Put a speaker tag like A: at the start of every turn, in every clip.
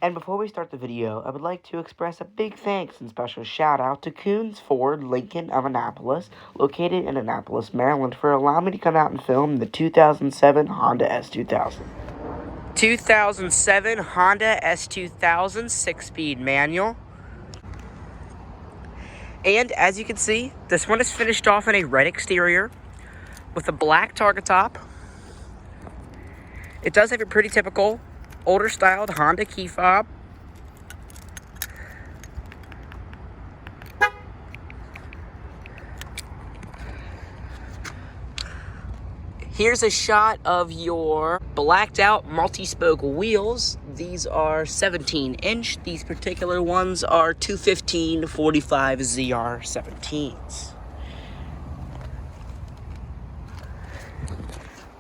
A: And before we start the video, I would like to express a big thanks and special shout out to Coons Ford Lincoln of Annapolis, located in Annapolis, Maryland, for allowing me to come out and film the 2007 Honda S-2000. 2007 Honda S-2000 6-speed manual. And as you can see, this one is finished off in a red exterior with a black target top. It does have a pretty typical older styled Honda key fob. Here's a shot of your blacked out multi-spoke wheels. These are 17-inch. These particular ones are 215 45 ZR17s.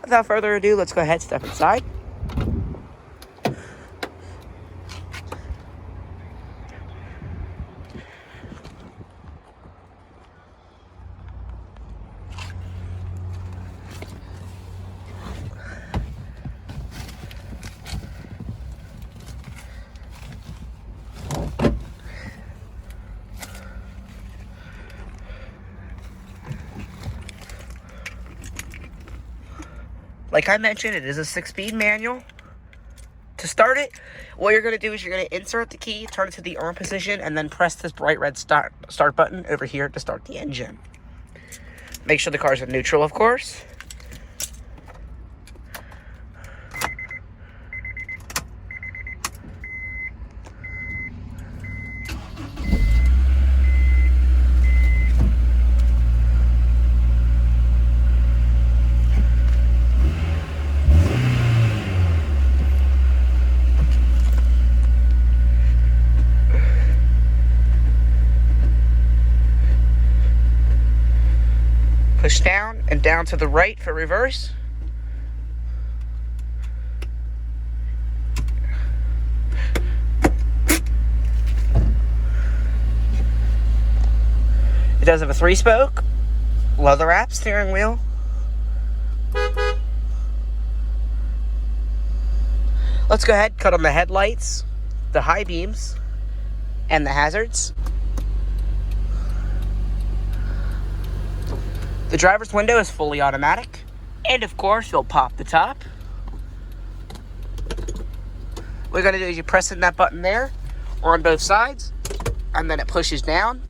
A: Without further ado, let's go ahead and step inside. Like I mentioned, it is a 6-speed manual. To start it, what you're going to do is you're going to insert the key, turn it to the on position, and then press this bright red start button over here to start the engine. Make sure the car's in neutral, of course. Push down and down to the right for reverse. It does have a 3-spoke, leather wrap steering wheel. Let's go ahead and cut on the headlights, the high beams, and the hazards. The driver's window is fully automatic. And of course, you'll pop the top. What you're going to do is you press in that button there, or on both sides, and then it pushes down.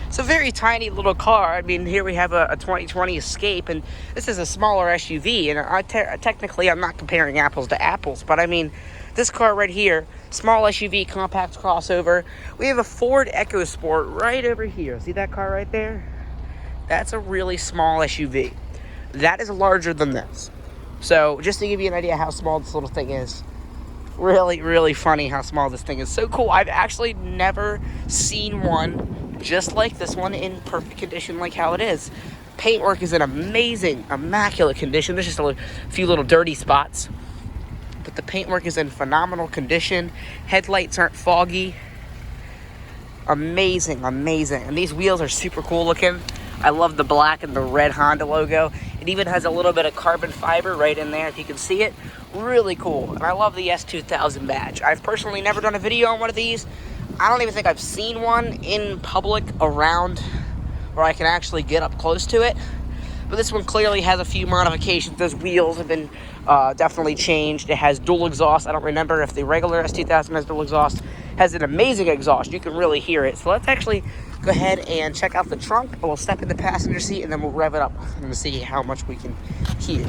A: It's a very tiny little car. I mean, here we have a 2020 Escape, and this is a smaller SUV. And technically, I'm not comparing apples to apples, but I mean, this car right here, small SUV, compact crossover. We have a Ford EcoSport right over here. See that car right there? That's a really small SUV. That is larger than this. So, just to give you an idea how small this little thing is. Really, really funny how small this thing is. So cool. I've actually never seen one just like this one in perfect condition like how it is. Paintwork is in amazing, immaculate condition. There's just a few little dirty spots, but the paintwork is in phenomenal condition. Headlights aren't foggy. Amazing, amazing. And these wheels are super cool looking. I love the black and the red Honda logo. It even has a little bit of carbon fiber right in there if you can see it. Really cool. And I love the S-2000 badge. I've personally never done a video on one of these. I don't even think I've seen one in public around where I can actually get up close to it. But this one clearly has a few modifications. Those wheels have been definitely changed. It has dual exhaust. I don't remember if the regular S-2000 has dual exhaust. It has an amazing exhaust. You can really hear it. So let's actually go ahead and check out the trunk. We'll step in the passenger seat and then we'll rev it up and see how much we can hear.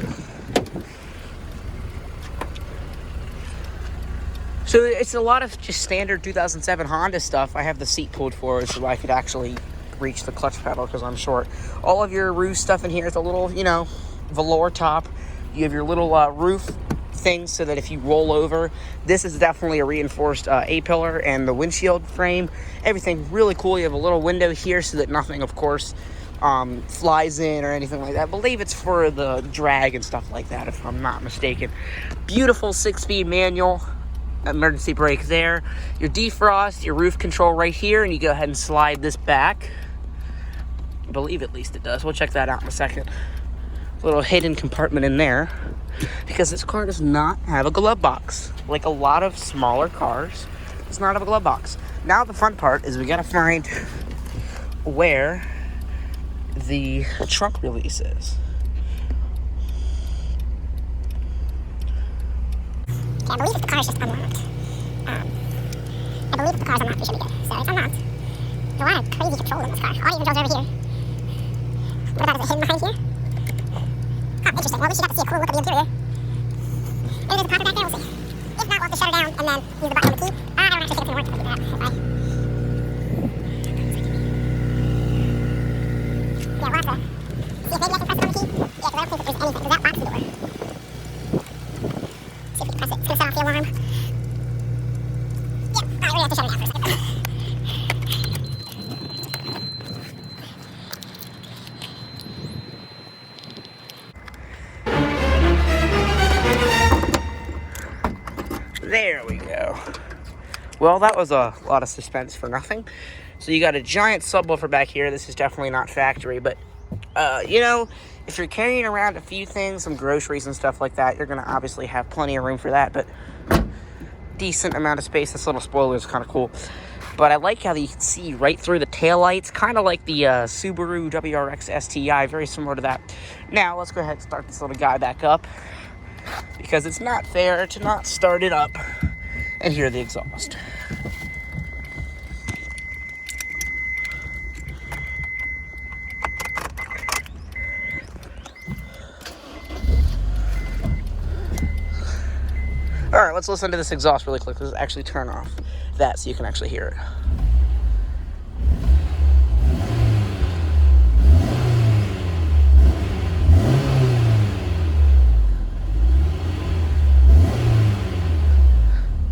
A: So it's a lot of just standard 2007 Honda stuff. I have the seat pulled forward so I could actually reach the clutch pedal because I'm short. All of your roof stuff in here is a little, velour top. You have your little roof things so that if you roll over, this is definitely a reinforced A-pillar, and the windshield frame, everything really cool. You have a little window here so that nothing, of course, flies in or anything like that. I believe it's for the drag and stuff like that, if I'm not mistaken. Beautiful 6-speed manual. Emergency brake there. Your defrost, your roof control right here, and you go ahead and slide this back. I believe at least it does. We'll check that out in a second. Little hidden compartment in there, because this car does not have a glove box. Like a lot of smaller cars, it does not have a glove box. Now the fun part is we gotta find where the trunk release is.
B: Okay, I believe that the car is just unlocked. I believe that the car's unlocked, we should be good. So it's unlocked. There's a lot of crazy controls in this car. Audio controls over here. What about, is it hidden behind here? Oh, interesting. Well, we should have to see a cool look of the interior. Maybe there's a pocket back there, we'll see. If not, we'll have to shut her down and then use the button on the key. I don't actually think it's going to work if I do that. Bye. Yeah, we'll have to see if maybe I can press it on the key. Yeah, because I don't think that there's anything, because that locks the door. See if we can press it. It's going to set off the alarm. Yeah, alright, we're going to have to shut it down for a second.
A: There we go. Well, that was a lot of suspense for nothing. So you got a giant subwoofer back here. This is definitely not factory, but if you're carrying around a few things, some groceries and stuff like that, you're going to obviously have plenty of room for that, but decent amount of space. This little spoiler is kind of cool. But I like how you can see right through the taillights, kind of like the Subaru WRX STI, very similar to that. Now, let's go ahead and start this little guy back up, because it's not fair to not start it up and hear the exhaust. Alright, let's listen to this exhaust really quick. Let's actually turn off that so you can actually hear it.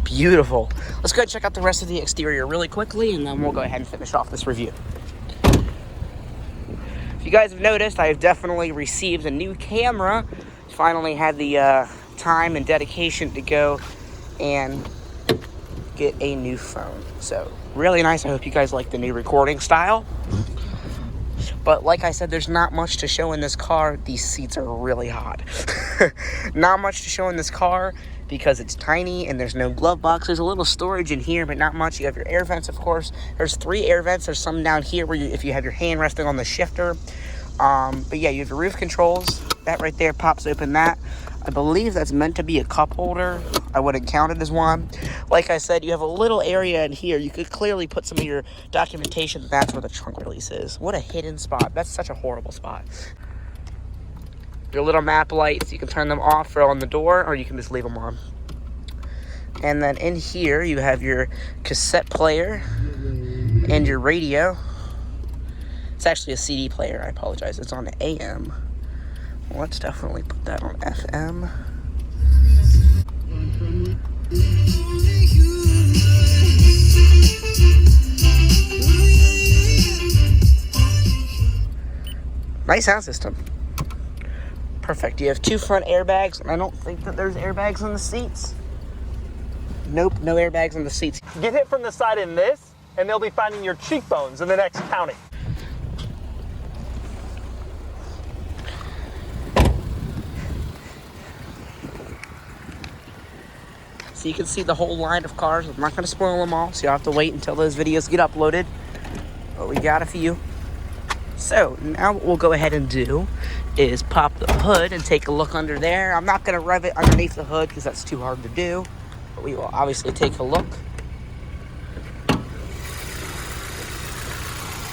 A: Beautiful. Let's go ahead and check out the rest of the exterior really quickly, and then we'll go ahead and finish off this review. If you guys have noticed, I have definitely received a new camera. Finally had the time and dedication to go and get a new phone. So, really nice. I hope you guys like the new recording style. But like I said, there's not much to show in this car. These seats are really hot. Not much to show in this car because it's tiny and there's no glove box. There's a little storage in here, but not much. You have your air vents, of course. There's 3 air vents. There's some down here where if you have your hand resting on the shifter. But yeah, you have your roof controls. That right there pops open that. I believe that's meant to be a cup holder. I wouldn't count it as one. Like I said, you have a little area in here. You could clearly put some of your documentation. That's where the trunk release is. What a hidden spot. That's such a horrible spot. Your little map lights, you can turn them off for on the door, or you can just leave them on. And then in here, you have your cassette player and your radio. It's actually a CD player. I apologize. It's on the AM. Let's definitely put that on FM. Nice sound system. Perfect. You have 2 front airbags, and I don't think that there's airbags on the seats. Nope, no airbags on the seats.
C: Get hit from the side in this, and they'll be finding your cheekbones in the next county.
A: So you can see the whole line of cars. I'm not going to spoil them all, so you'll have to wait until those videos get uploaded. But we got a few. So now what we'll go ahead and do is pop the hood and take a look under there. I'm not going to rev it underneath the hood because that's too hard to do. But we will obviously take a look.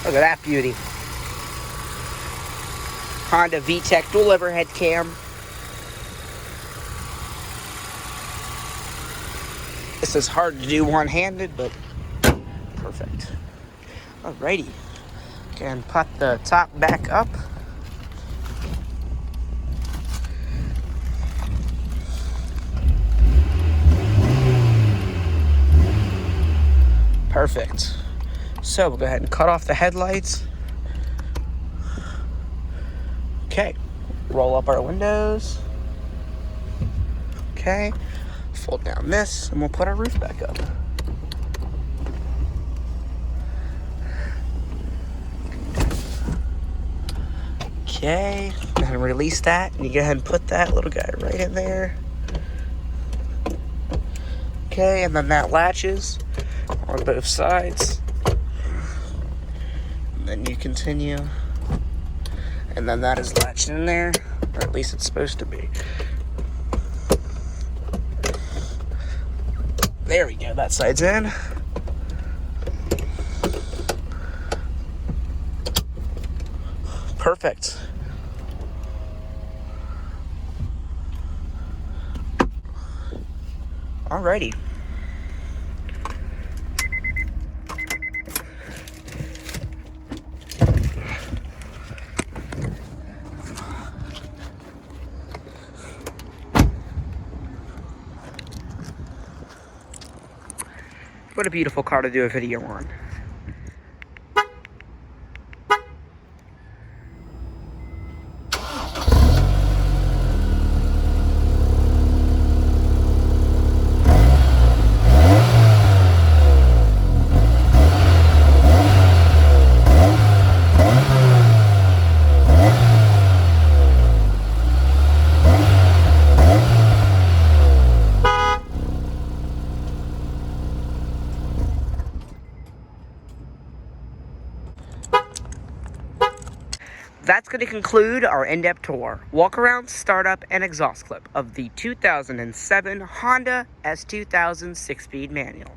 A: Look at that beauty. Honda VTEC dual overhead cam. This is hard to do one-handed, but perfect. Alrighty. and put the top back up. Perfect. So we'll go ahead and cut off the headlights. Okay, roll up our windows. Okay, fold down this, and we'll put our roof back up. Okay, go ahead and release that, and you go ahead and put that little guy right in there. Okay, and then that latches on both sides. And then you continue. And then that is latched in there, or at least it's supposed to be. There we go, that side's in. Perfect. Alrighty. What a beautiful car to do a video on. That's going to conclude our in-depth tour, walk-around, startup, and exhaust clip of the 2007 Honda S-2000 6-speed manual.